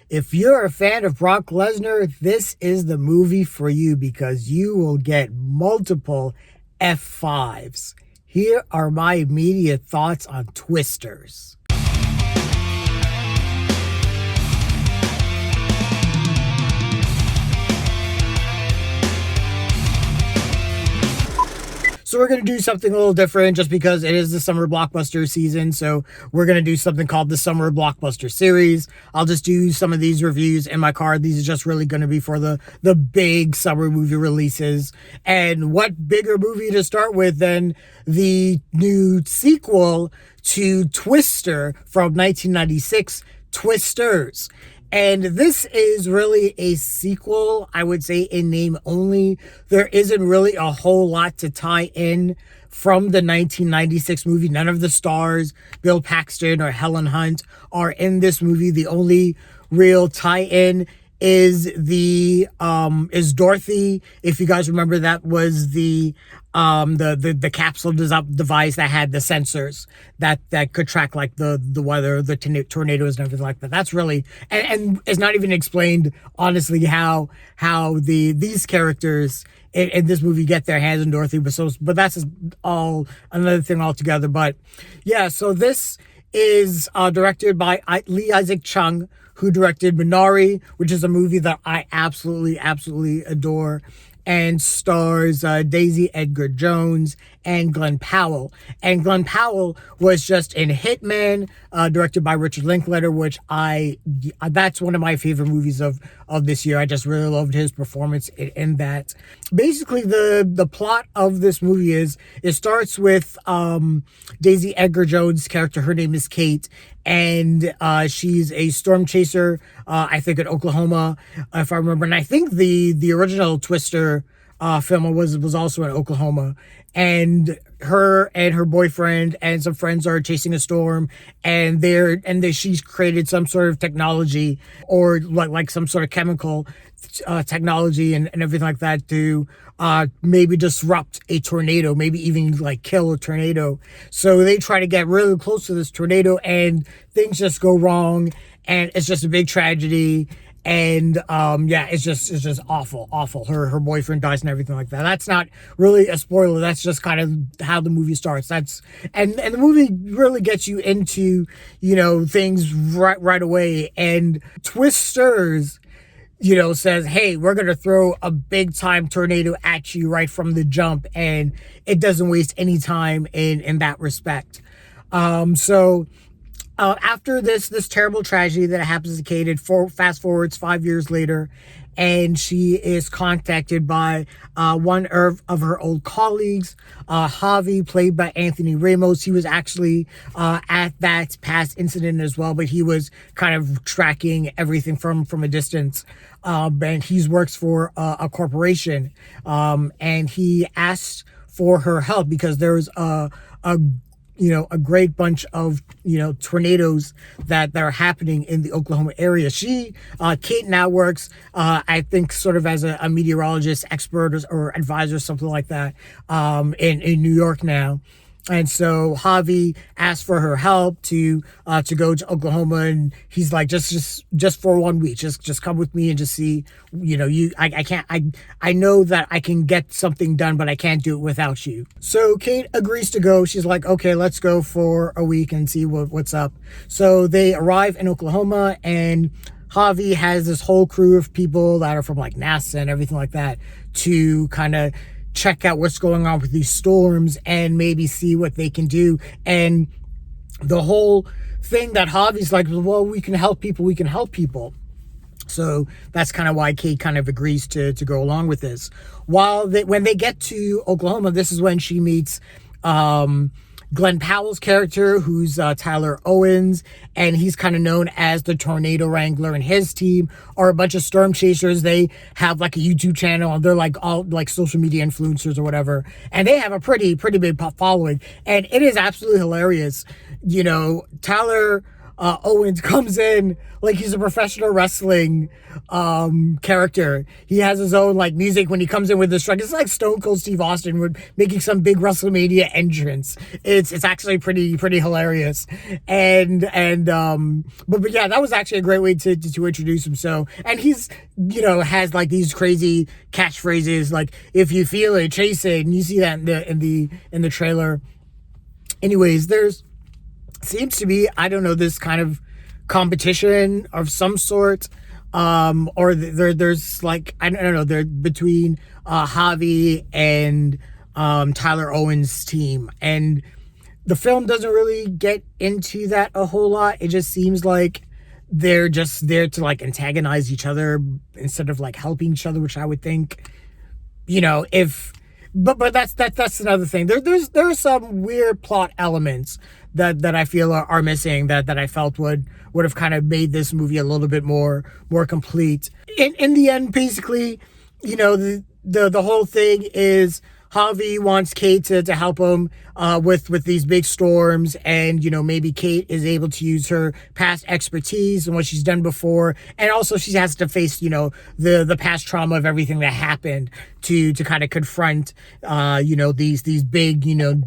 If you're a fan of Brock Lesnar, this is the movie for you because you will get multiple F5s. Here are my immediate thoughts on Twisters. So we're going to do something a little different just because it is the summer blockbuster season. So we're going to do something called the summer blockbuster series. I'll just do some of these reviews in my card. These are just really going to be for the big summer movie releases. And what bigger movie to start with than the new sequel to Twister from 1996, Twisters. And this is really a sequel, I would say, in name only. There isn't really a whole lot to tie in from the 1996 movie. None of the stars, Bill Paxton or Helen Hunt, are in this movie. The only real tie-in is is Dorothy. If you guys remember, that was the capsule device that had the sensors that could track like the weather, the tornadoes and everything like that. That's really and it's not even explained honestly how these characters in this movie get their hands on Dorothy, but that's all another thing altogether. But yeah, so this is directed by Issac Chung, who directed Minari, which is a movie that I absolutely adore, and stars Daisy Edgar-Jones and Glen Powell. And Glen Powell was just in Hitman, directed by Richard Linklater, which that's one of my favorite movies of this year. I just really loved his performance in that. Basically, the plot of this movie is it starts with Daisy Edgar-Jones' character. Her name is Kate, and she's a storm chaser, I think in Oklahoma, if I remember. And I think the original Twister film was also in Oklahoma. And her boyfriend and some friends are chasing a storm, and she's created some sort of technology or like some sort of chemical technology and everything like that to maybe disrupt a tornado, maybe even like kill a tornado. So they try to get really close to this tornado, and things just go wrong, and it's just a big tragedy. And it's just awful. Her boyfriend dies and everything like that. That's not really a spoiler. That's just kind of how the movie starts. And the movie really gets you into, things right away. And Twisters, says, hey, we're going to throw a big time tornado at you right from the jump. And it doesn't waste any time in that respect. After this terrible tragedy that happens to Kate, fast forwards 5 years later, and she is contacted by one of her old colleagues, Javi, played by Anthony Ramos. He was actually at that past incident as well, but he was kind of tracking everything from a distance. And he works for a corporation, and he asked for her help because there was a great bunch of, tornadoes that are happening in the Oklahoma area. Kate now works, I think, sort of as a meteorologist, expert or advisor, something like that, in New York now. And so Javi asked for her help to go to Oklahoma, and he's like, just for 1 week, just come with me and just see, I know that I can get something done, but I can't do it without you. So Kate agrees to go. She's like, okay, let's go for a week and see what's up. So they arrive in Oklahoma, and Javi has this whole crew of people that are from like NASA and everything like that to kind of check out what's going on with these storms and maybe see what they can do. And the whole thing that Javi's like, well, we can help people. So that's kind of why Kate kind of agrees to go along with this. When they get to Oklahoma, this is when she meets Glen Powell's character, who's Tyler Owens, and he's kind of known as the Tornado Wrangler, and his team are a bunch of storm chasers. They have like a YouTube channel, and they're like all like social media influencers or whatever, and they have a pretty big following, and it is absolutely hilarious. Tyler Owens comes in like he's a professional wrestling character. He has his own like music when he comes in with this truck. It's like Stone Cold Steve Austin would making some big WrestleMania entrance. It's actually pretty hilarious. But yeah, that was actually a great way to introduce him. So, and he's, has like these crazy catchphrases like if you feel it, chase it, and you see that in the trailer. Anyways, there's seems to be, I don't know, this kind of competition of some sort, or there's like, I don't know, they're between Javi and Tyler Owens' team, and the film doesn't really get into that a whole lot. It just seems like they're just there to like antagonize each other instead of like helping each other, which I would think, if but that's another thing. There are some weird plot elements that I feel are missing that I felt would have kind of made this movie a little bit more complete. In the end, basically, the whole thing is Javi wants Kate to help him with these big storms, and maybe Kate is able to use her past expertise and what she's done before, and also she has to face the past trauma of everything that happened to kind of confront these big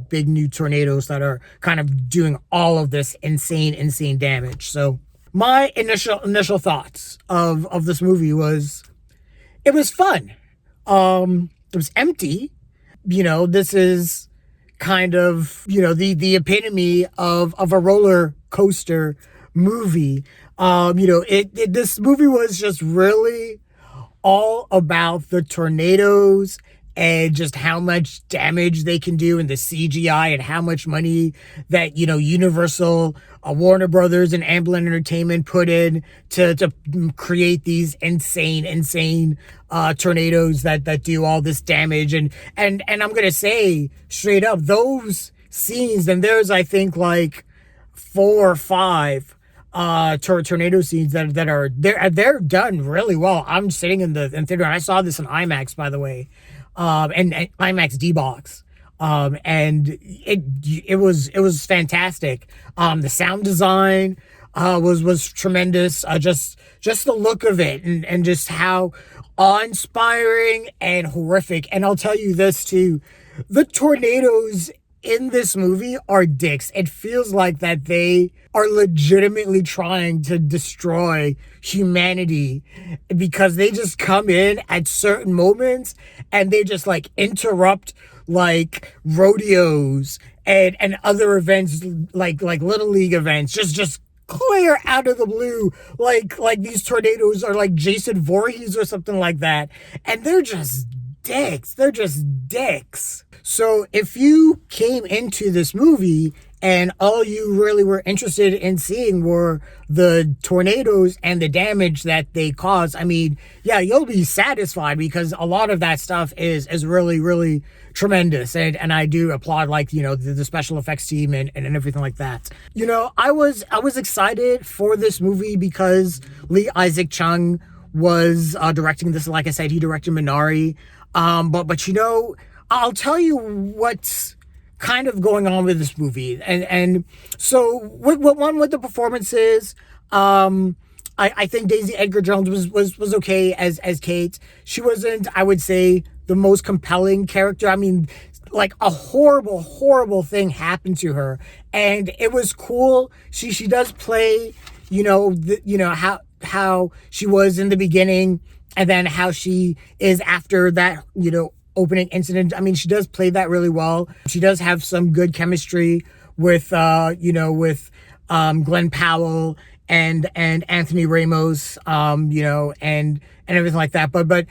big new tornadoes that are kind of doing all of this insane damage. So my initial thoughts of this movie was it was fun. It was empty. This is kind of, the epitome of a roller coaster movie. This movie was just really all about the tornadoes and just how much damage they can do in the CGI and how much money that, Universal, Warner Brothers and Amblin Entertainment put in to create these insane tornadoes that do all this damage. And I'm going to say straight up, those scenes, and there's, I think, like 4 or 5 tornado scenes that are they're done really well. I'm sitting in the theater, and I saw this in IMAX, by the way, and IMAX D-Box. And it was fantastic. The sound design was tremendous. Just the look of it and just how awe-inspiring and horrific. And I'll tell you this too, the tornadoes in this movie are dicks. It feels like that they are legitimately trying to destroy humanity because they just come in at certain moments and they just like interrupt like rodeos and other events like little league events, just clear out of the blue, like these tornadoes are like Jason Voorhees or something like that, and they're just dicks. So if you came into this movie and all you really were interested in seeing were the tornadoes and the damage that they cause, I mean, yeah, you'll be satisfied because a lot of that stuff is really tremendous. And I do applaud the special effects team and everything like that. I was excited for this movie because Issac Chung was directing this. Like I said, he directed Minari. But I'll tell you what's kind of going on with this movie. And so with the performances, I think Daisy Edgar-Jones was okay as Kate. She wasn't, I would say, the most compelling character. I mean, like a horrible thing happened to her, and it was cool. She does play, how she was in the beginning, and then how she is after that, opening incident. I mean, she does play that really well. She does have some good chemistry with Glen Powell and Anthony Ramos, and everything like that. But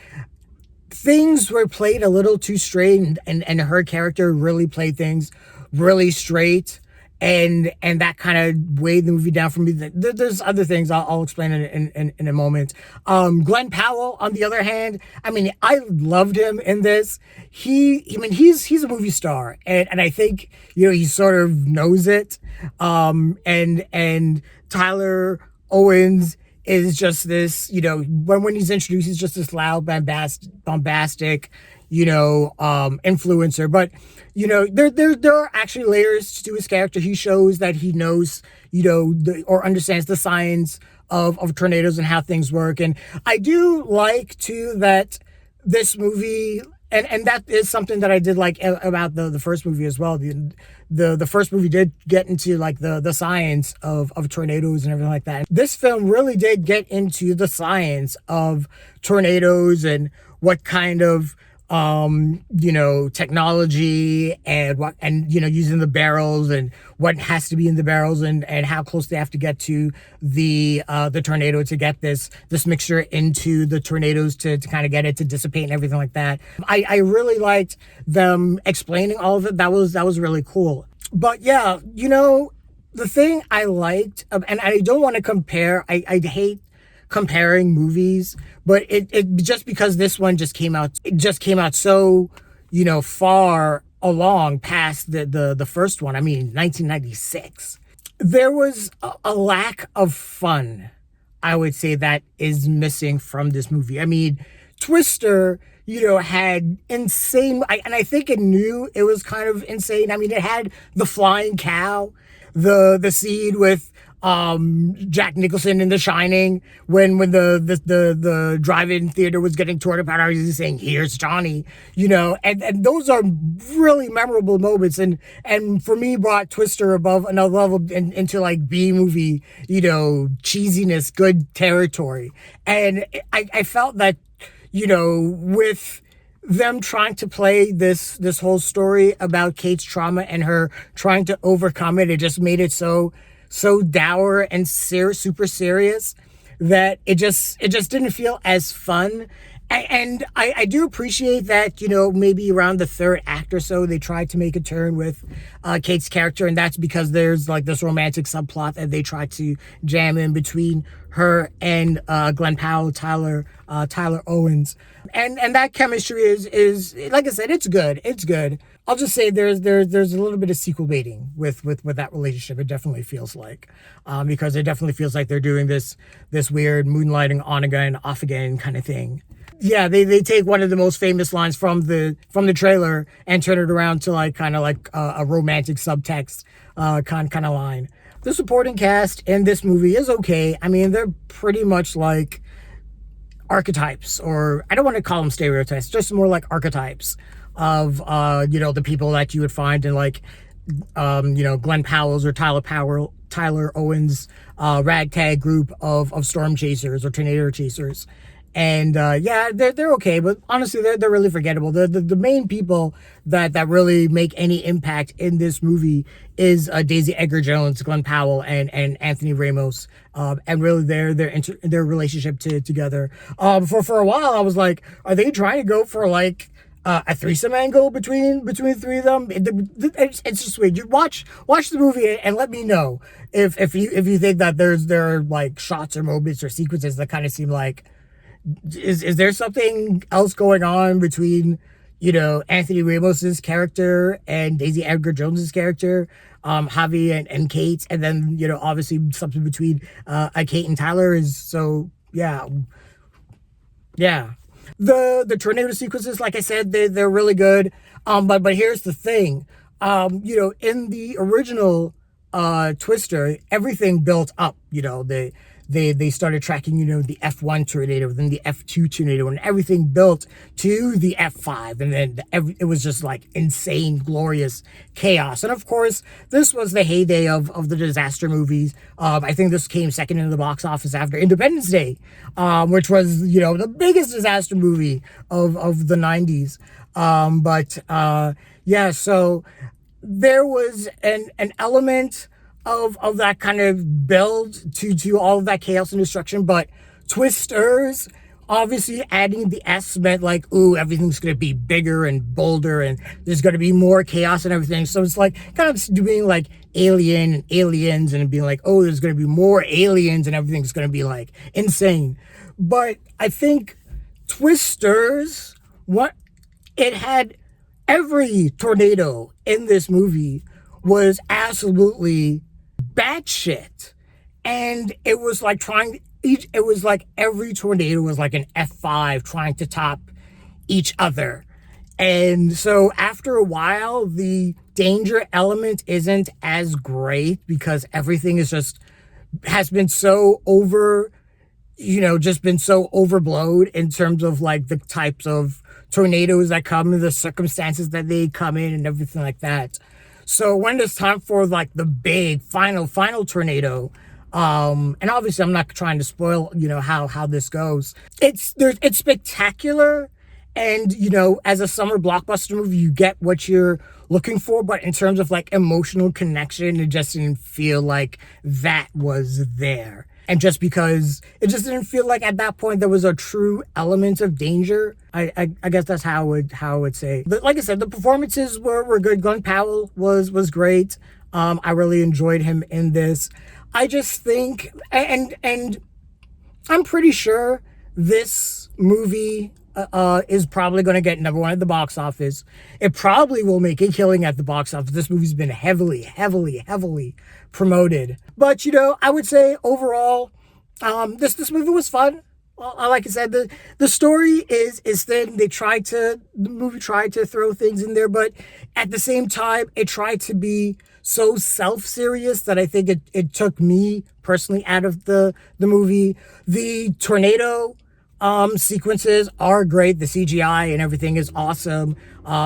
things were played a little too straight, and her character really played things really straight. And that kind of weighed the movie down for me. There's other things I'll explain in a moment. Glen Powell, on the other hand, I mean, I loved him in this. He's a movie star, and I think he sort of knows it. And Tyler Owens is just this, when he's introduced, he's just this loud, bombastic, influencer. But, there are actually layers to his character. He shows that he knows, or understands the science of tornadoes and how things work. And I do like, too, that this movie, and that is something that I did like about the first movie as well. The first movie did get into like the science of tornadoes and everything like that. This film really did get into the science of tornadoes and what kind of technology and using the barrels and what has to be in the barrels and how close they have to get to the tornado to get this mixture into the tornadoes to kind of get it to dissipate and everything like that. I really liked them explaining all of it. That was really cool. But yeah, the thing I liked, and I don't want to compare, I hate comparing movies, but it just because this one just came out so far along past the first one. I mean, 1996. There was a lack of fun, I would say, that is missing from this movie. I mean, Twister, had insane, and I think it knew it was kind of insane. I mean, it had the flying cow, the scene with Jack Nicholson in The Shining when the drive-in theater was getting torn apart. I was saying, "Here's Johnny," and those are really memorable moments, and for me brought Twister above another level into like B movie, cheesiness, good territory. And I felt that, with them trying to play this whole story about Kate's trauma and her trying to overcome it, it just made it so dour and super serious that it just didn't feel as fun. And I do appreciate that, maybe around the third act or so, they tried to make a turn with Kate's character. And that's because there's like this romantic subplot that they tried to jam in between her and Glen Powell, Tyler Owens. And that chemistry is like I said, it's good. It's good. I'll just say there's a little bit of sequel baiting with that relationship. It definitely feels like, because it definitely feels like they're doing this weird moonlighting on again, off again kind of thing. Yeah, they take one of the most famous lines from the trailer and turn it around to like kind of like a romantic subtext kind of line. The supporting cast in this movie is okay. I mean, they're pretty much like archetypes, or I don't want to call them stereotypes, just more like archetypes of the people that you would find in like Glen Powell's or Tyler Owens ragtag group of storm chasers or tornado chasers. And they're okay, but honestly they're really forgettable. The main people that really make any impact in this movie is Daisy Edgar-Jones, Glen Powell, and Anthony Ramos, and really their relationship together. For a while I was like, are they trying to go for like a threesome angle between three of them? It's just weird. You watch the movie and let me know if you think that there are like shots or moments or sequences that kind of seem like, is there something else going on between Anthony Ramos's character and Daisy Edgar-Jones's character, Javi and Kate, and then obviously something between Kate and Tyler is so yeah. The tornado sequences, like I said, they're really good. But here's the thing, in the original Twister, everything built up. They started tracking, the F1 tornado, then the F2 tornado, and everything built to the F5. And then it was just like insane, glorious chaos. And of course, this was the heyday of the disaster movies. I think this came second in the box office after Independence Day, which was, the biggest disaster movie of the 90s. So there was an element of that kind of build to all of that chaos and destruction, but Twisters, obviously adding the S meant like, ooh, everything's going to be bigger and bolder and there's going to be more chaos and everything. So it's like kind of doing like Alien and Aliens and being like, oh, there's going to be more aliens and everything's going to be like insane. But I think Twisters, it had every tornado in this movie was absolutely batshit, and it was like it was like every tornado was like an F5 trying to top each other, And so after a while, the danger element isn't as great because everything is just has been so over, just been so overblown in terms of like the types of tornadoes that come and the circumstances that they come in and everything like that. So when it's time for like the big final tornado, and obviously I'm not trying to spoil, how this goes. It's spectacular, and as a summer blockbuster movie, you get what you're looking for. But in terms of like emotional connection, it just didn't feel like that was there. And just because it just didn't feel like at that point there was a true element of danger, I guess that's how I would say. But like I said, the performances were good. Glen Powell was great. I really enjoyed him in this. I just think, and I'm pretty sure this movie is probably going to get number one at the box office. It probably will make a killing at the box office. This movie's been heavily promoted. But, I would say overall, this movie was fun. Well, like I said, the story is thin. The movie tried to throw things in there, but at the same time, it tried to be so self-serious that I think it took me personally out of the movie. The tornado sequences are great. The CGI and everything is awesome.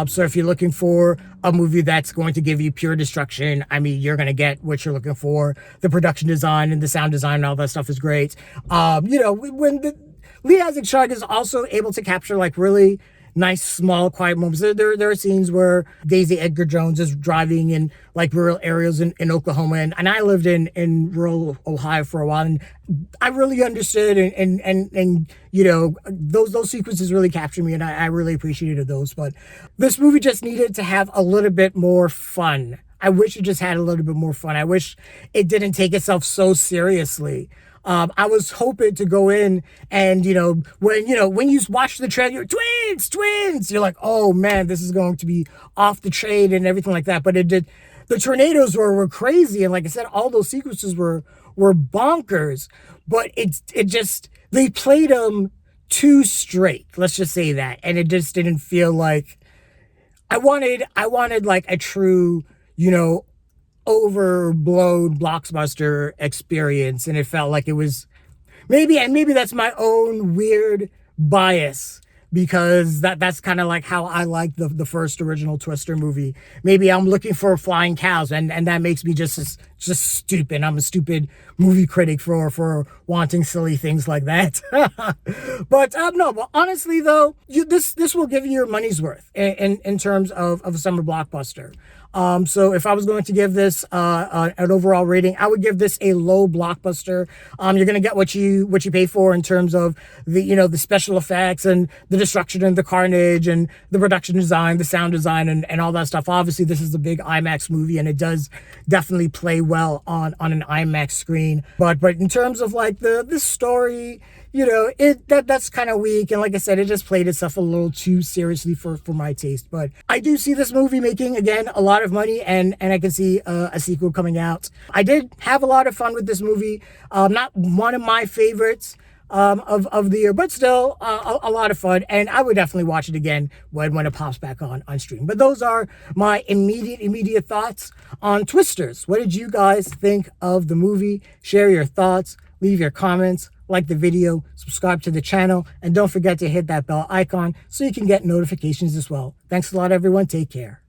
So if you're looking for a movie that's going to give you pure destruction, I mean, you're going to get what you're looking for. The production design and the sound design and all that stuff is great. When Issac Chung is also able to capture like really nice, small, quiet moments. There are scenes where Daisy Edgar-Jones is driving in like rural areas in Oklahoma, and I lived in rural Ohio for a while, and I really understood, and those sequences really captured me, and I really appreciated those. But this movie just needed to have a little bit more fun. I wish it just had a little bit more fun. I wish it didn't take itself so seriously. I was hoping to go in and, when you watch the trailer, you're twins, you're like, oh man, this is going to be off the chain and everything like that. But the tornadoes were crazy. And like I said, all those sequences were bonkers, but they played them too straight. Let's just say that. And it just didn't feel like I wanted like a true, overblown blockbuster experience, and it felt like it was maybe that's my own weird bias, because that's kind of like how I like the first original Twister movie. Maybe I'm looking for flying cows, and that makes me just stupid. I'm a stupid movie critic for wanting silly things like that. But no, but honestly though, this will give you your money's worth in terms of a summer blockbuster. So if I was going to give this an overall rating, I would give this a low blockbuster. You're gonna get what you pay for in terms of the special effects and the destruction and the carnage and the production design, the sound design, and all that stuff. Obviously, this is a big IMAX movie, and it does definitely play well on an IMAX screen. But in terms of like the story, that's kind of weak, and like I said, it just played itself a little too seriously for my taste. But I do see this movie making, again, a lot of money, and I can see a sequel coming out. I did have a lot of fun with this movie. Not one of my favorites of the year, but still a lot of fun, and I would definitely watch it again when it pops back on stream. But those are my immediate thoughts on Twisters. What did you guys think of the movie? Share your thoughts, leave your comments, like the video, subscribe to the channel, and don't forget to hit that bell icon so you can get notifications as well. Thanks a lot, everyone. Take care.